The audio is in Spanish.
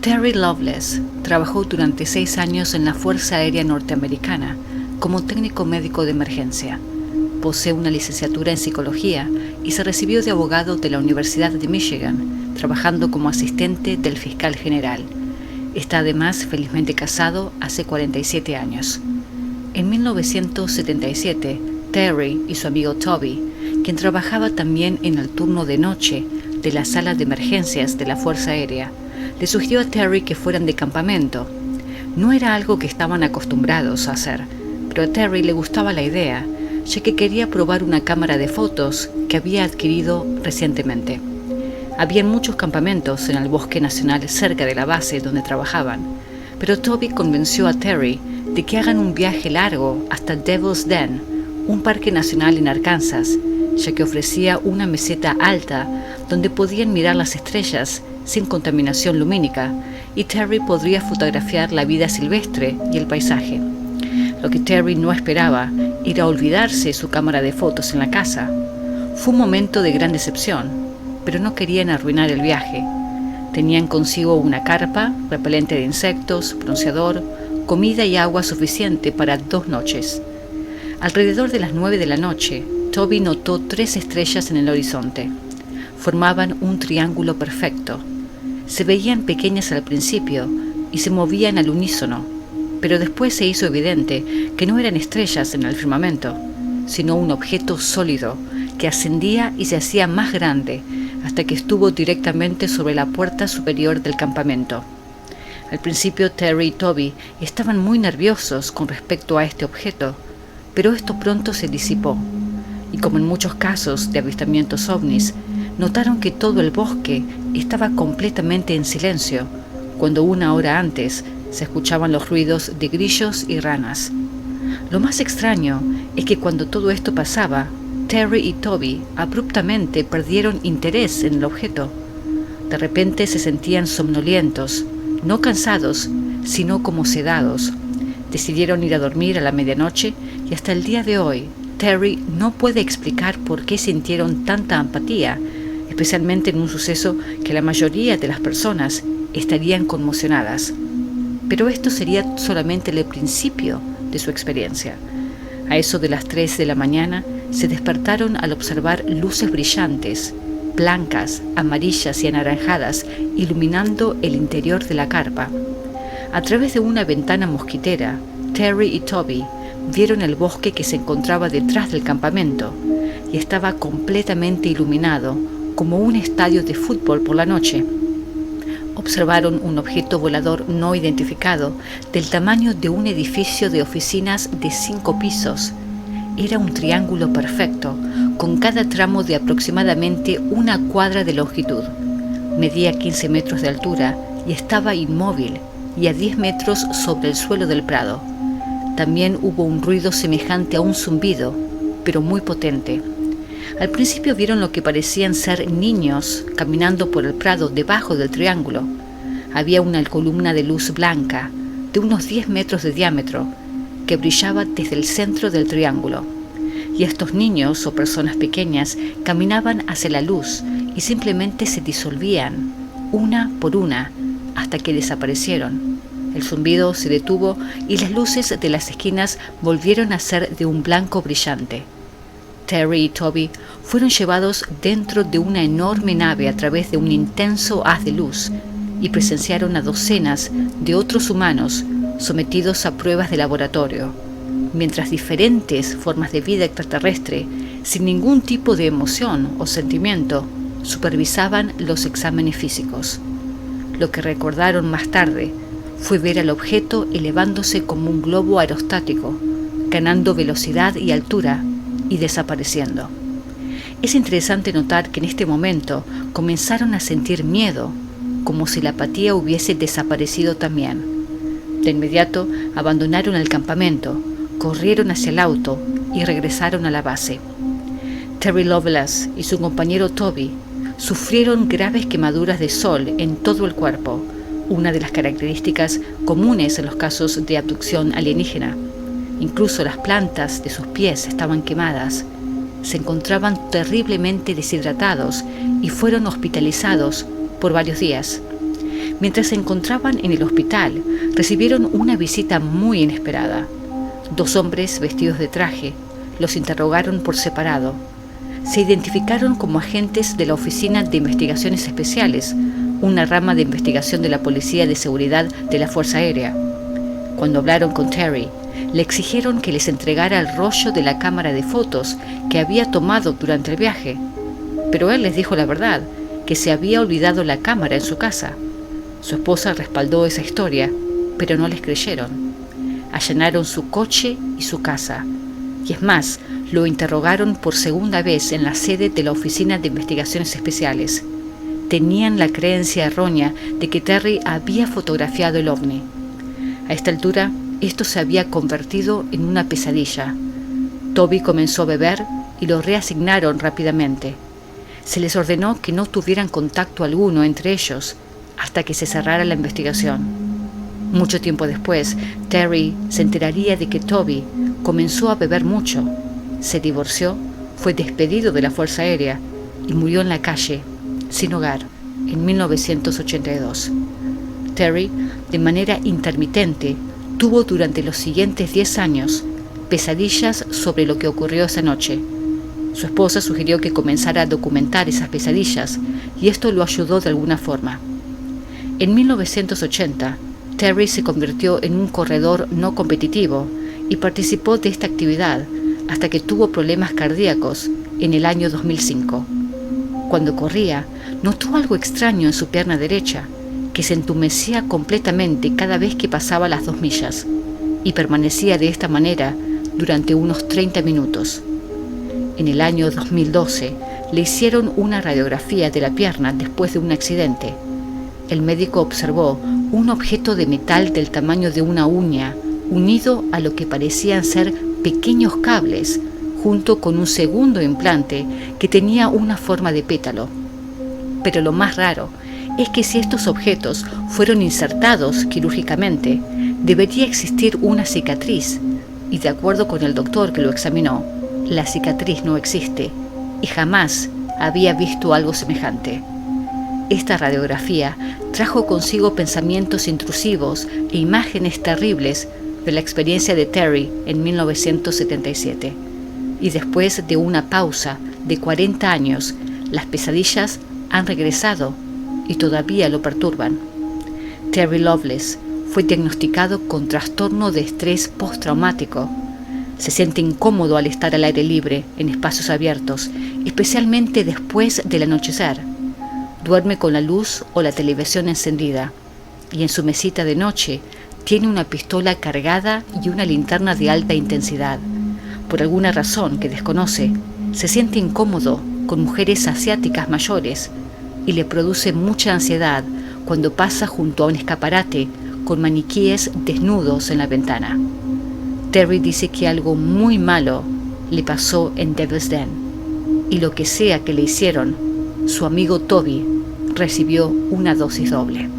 Terry Loveless trabajó durante 6 años en la Fuerza Aérea Norteamericana como técnico médico de emergencia. Posee una licenciatura en psicología y se recibió de abogado de la Universidad de Michigan, trabajando como asistente del fiscal general. Está además felizmente casado hace 47 años. En 1977, Terry y su amigo Toby, quien trabajaba también en el turno de noche de la sala de emergencias de la Fuerza Aérea, le sugirió a Terry que fueran de campamento. No era algo que estaban acostumbrados a hacer, pero a Terry le gustaba la idea, ya que quería probar una cámara de fotos que había adquirido recientemente. Había muchos campamentos en el bosque nacional cerca de la base donde trabajaban, pero Toby convenció a Terry de que hagan un viaje largo hasta Devil's Den, un parque nacional en Arkansas, ya que ofrecía una meseta alta donde podían mirar las estrellas sin contaminación lumínica, y Terry podría fotografiar la vida silvestre y el paisaje. Lo que Terry no esperaba era olvidarse su cámara de fotos en la casa. Fue un momento de gran decepción, pero no querían arruinar el viaje. Tenían consigo una carpa, repelente de insectos, bronceador, comida y agua suficiente para 2 noches. Alrededor de las 9 de la noche, Toby notó 3 estrellas en el horizonte. Formaban un triángulo perfecto. Se veían pequeñas al principio y se movían al unísono, pero después se hizo evidente que no eran estrellas en el firmamento, sino un objeto sólido que ascendía y se hacía más grande hasta que estuvo directamente sobre la puerta superior del campamento. Al principio Terry y Toby estaban muy nerviosos con respecto a este objeto, pero esto pronto se disipó, y como en muchos casos de avistamientos ovnis, notaron que todo el bosque estaba completamente en silencio, cuando 1 hora antes se escuchaban los ruidos de grillos y ranas. Lo más extraño es que cuando todo esto pasaba, Terry y Toby abruptamente perdieron interés en el objeto. De repente se sentían somnolientos, no cansados, sino como sedados. Decidieron ir a dormir a la medianoche y hasta el día de hoy, Terry no puede explicar por qué sintieron tanta empatía, especialmente en un suceso que la mayoría de las personas estarían conmocionadas. Pero esto sería solamente el principio de su experiencia. A eso de las 3 de la mañana se despertaron al observar luces brillantes, blancas, amarillas y anaranjadas, iluminando el interior de la carpa. A través de una ventana mosquitera, Terry y Toby vieron el bosque que se encontraba detrás del campamento y estaba completamente iluminado como un estadio de fútbol por la noche. Observaron un objeto volador no identificado del tamaño de un edificio de oficinas de 5 pisos. Era un triángulo perfecto, con cada tramo de aproximadamente 1 cuadra de longitud. Medía 15 metros de altura y estaba inmóvil y a 10 metros sobre el suelo del prado. También hubo un ruido semejante a un zumbido, pero muy potente. Al principio vieron lo que parecían ser niños caminando por el prado debajo del triángulo. Había una columna de luz blanca, de unos 10 metros de diámetro, que brillaba desde el centro del triángulo. Y estos niños o personas pequeñas caminaban hacia la luz y simplemente se disolvían, una por una, hasta que desaparecieron. El zumbido se detuvo y las luces de las esquinas volvieron a ser de un blanco brillante. Terry y Toby fueron llevados dentro de una enorme nave a través de un intenso haz de luz y presenciaron a docenas de otros humanos sometidos a pruebas de laboratorio, mientras diferentes formas de vida extraterrestre, sin ningún tipo de emoción o sentimiento, supervisaban los exámenes físicos. Lo que recordaron más tarde fue ver al objeto elevándose como un globo aerostático, ganando velocidad y altura y desapareciendo. Es interesante notar que en este momento comenzaron a sentir miedo, como si la apatía hubiese desaparecido también. De inmediato abandonaron el campamento, corrieron hacia el auto y regresaron a la base. Terry Loveless y su compañero Toby sufrieron graves quemaduras de sol en todo el cuerpo, una de las características comunes en los casos de abducción alienígena. Incluso las plantas de sus pies estaban quemadas. Se encontraban terriblemente deshidratados y fueron hospitalizados por varios días. Mientras se encontraban en el hospital, recibieron una visita muy inesperada. 2 hombres vestidos de traje los interrogaron por separado. Se identificaron como agentes de la Oficina de Investigaciones Especiales, una rama de investigación de la Policía de Seguridad de la Fuerza Aérea. Cuando hablaron con Terry, le exigieron que les entregara el rollo de la cámara de fotos que había tomado durante el viaje. Pero él les dijo la verdad, que se había olvidado la cámara en su casa. Su esposa respaldó esa historia, pero no les creyeron. Allanaron su coche y su casa. Y es más, lo interrogaron por segunda vez en la sede de la Oficina de Investigaciones Especiales. Tenían la creencia errónea de que Terry había fotografiado el ovni. A esta altura, esto se había convertido en una pesadilla. Toby comenzó a beber y lo reasignaron rápidamente. Se les ordenó que no tuvieran contacto alguno entre ellos hasta que se cerrara la investigación. Mucho tiempo después, Terry se enteraría de que Toby comenzó a beber mucho, se divorció, fue despedido de la Fuerza Aérea y murió en la calle, sin hogar, en 1982. Terry, de manera intermitente, tuvo durante los siguientes 10 años pesadillas sobre lo que ocurrió esa noche. Su esposa sugirió que comenzara a documentar esas pesadillas y esto lo ayudó de alguna forma. En 1980, Terry se convirtió en un corredor no competitivo y participó de esta actividad hasta que tuvo problemas cardíacos en el año 2005. Cuando corría, notó algo extraño en su pierna derecha, que se entumecía completamente cada vez que pasaba las 2 millas, y permanecía de esta manera durante unos 30 minutos. En el año 2012 le hicieron una radiografía de la pierna después de un accidente. El médico observó un objeto de metal del tamaño de una uña unido a lo que parecían ser pequeños cables, junto con un segundo implante que tenía una forma de pétalo. Pero lo más raro es que si estos objetos fueron insertados quirúrgicamente, debería existir una cicatriz, y de acuerdo con el doctor que lo examinó, la cicatriz no existe y jamás había visto algo semejante. Esta radiografía trajo consigo pensamientos intrusivos e imágenes terribles de la experiencia de Terry en 1977. Y después de una pausa de 40 años, las pesadillas han regresado y todavía lo perturban. Terry Loveless fue diagnosticado con trastorno de estrés postraumático. Se siente incómodo al estar al aire libre, en espacios abiertos, especialmente después del anochecer. Duerme con la luz o la televisión encendida, y en su mesita de noche tiene una pistola cargada y una linterna de alta intensidad. Por alguna razón que desconoce, se siente incómodo con mujeres asiáticas mayores y le produce mucha ansiedad cuando pasa junto a un escaparate con maniquíes desnudos en la ventana. Terry dice que algo muy malo le pasó en Devil's Den, y lo que sea que le hicieron, su amigo Toby recibió una dosis doble.